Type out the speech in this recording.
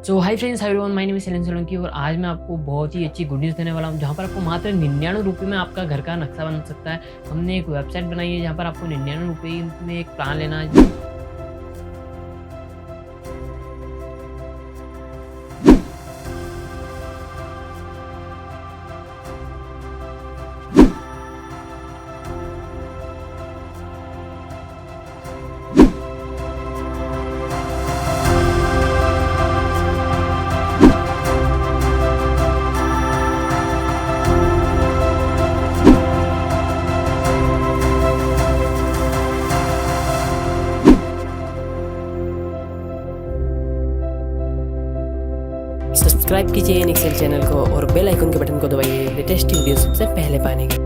So hi friends, high everyone, my name is Solanki और आज मैं आपको बहुत ही अच्छी गुड न्यूज़ देने वाला हूँ जहाँ पर आपको मात्र 99 रुपये में आपका घर का नक्शा बन सकता है। हमने एक वेबसाइट बनाई है जहाँ पर आपको 99 रुपये में एक प्लान लेना है। सब्सक्राइब कीजिए निक्शैल चैनल को और बेल आइकन के बटन को दबाइए लेटेस्ट वीडियो सबसे पहले पाने के लिए।